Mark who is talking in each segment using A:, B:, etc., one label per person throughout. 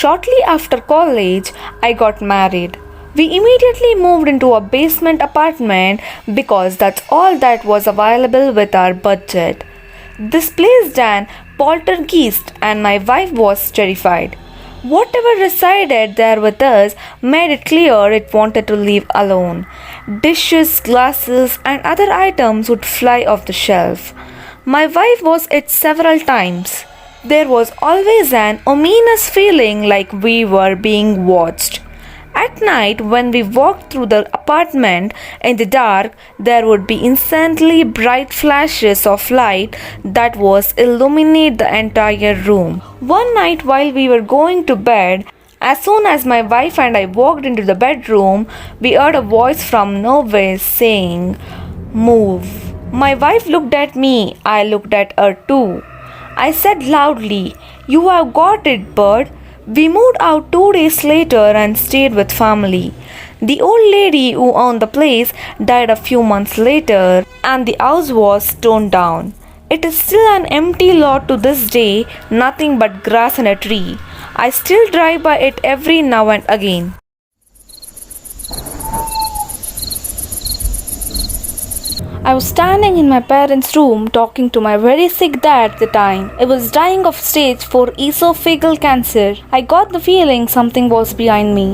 A: Shortly after college, I got married. We immediately moved into a basement apartment because that's all that was available with our budget. This placed an poltergeist, and my wife was terrified. Whatever resided there with us made it clear it wanted to leave alone. Dishes, glasses, and other items would fly off the shelf. My wife was it several times. There was always an ominous feeling like we were being watched. At night, when we walked through the apartment in the dark, there would be instantly bright flashes of light that was illuminate the entire room. One night while we were going to bed, as soon as my wife and I walked into the bedroom, we heard a voice from nowhere saying, "Move." My wife looked at me. I looked at her too. I said loudly, "You have got it, bird." We moved out 2 days later and stayed with family. The old lady who owned the place died a few months later and the house was torn down. It is still an empty lot to this day, nothing but grass and a tree. I still drive by it every now and again. I was standing in my parents' room talking to my very sick dad at the time. He was dying of stage 4 esophageal cancer. I got the feeling something was behind me.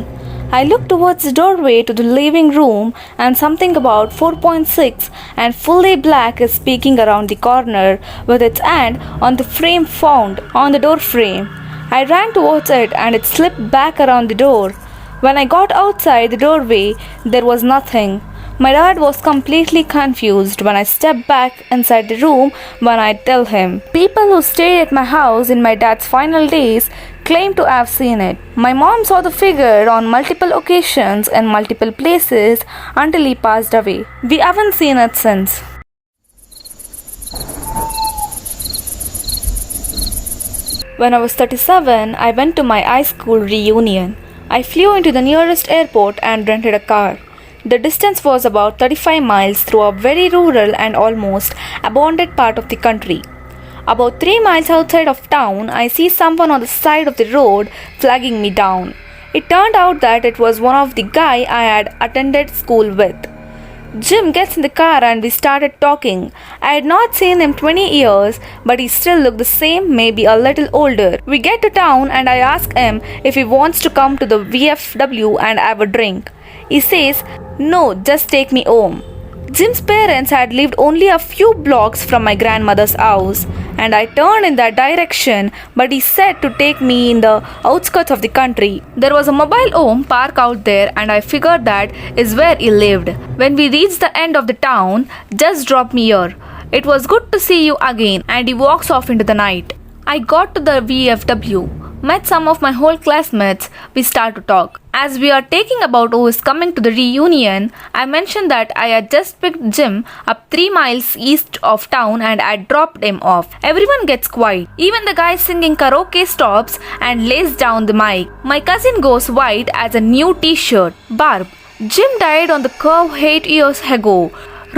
A: I looked towards the doorway to the living room and something about 4.6 and fully black is peeking around the corner with its hand on the frame found on the door frame. I ran towards it and it slipped back around the door. When I got outside the doorway, there was nothing. My dad was completely confused when I stepped back inside the room when I tell him. People who stayed at my house in my dad's final days claim to have seen it. My mom saw the figure on multiple occasions in multiple places until he passed away. We haven't seen it since. When I was 37, I went to my high school reunion. I flew into the nearest airport and rented a car. The distance was about 35 miles through a very rural and almost abandoned part of the country. About 3 miles outside of town, I see someone on the side of the road flagging me down. It turned out that it was one of the guy I had attended school with. Jim gets in the car and we started talking. I had not seen him 20 years, but he still looked the same, maybe a little older. We get to town and I ask him if he wants to come to the VFW and have a drink. He says, "No, just take me home." Jim's parents had lived only a few blocks from my grandmother's house, and I turned in that direction, but he said to take me in the outskirts of the country. There was a mobile home park out there, and I figured that is where he lived. When we reached the end of the town, "Just drop me here. It was good to see you again," and he walks off into the night. I got to the VFW. Met some of my whole classmates, we start to talk. As we are talking about who is coming to the reunion, I mentioned that I had just picked Jim up 3 miles east of town and I dropped him off. Everyone gets quiet. Even the guy singing karaoke stops and lays down the mic. My cousin goes white as a new t-shirt. Barb. Jim died on the curve 8 years ago.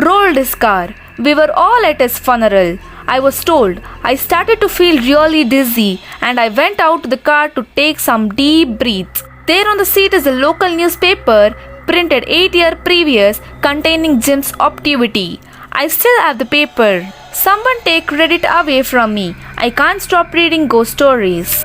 A: Rolled his car. We were all at his funeral. I was told. I started to feel really dizzy and I went out to the car to take some deep breaths. There on the seat is a local newspaper printed 8 years previous containing Jim's obituary. I still have the paper. Someone take credit away from me. I can't stop reading ghost stories.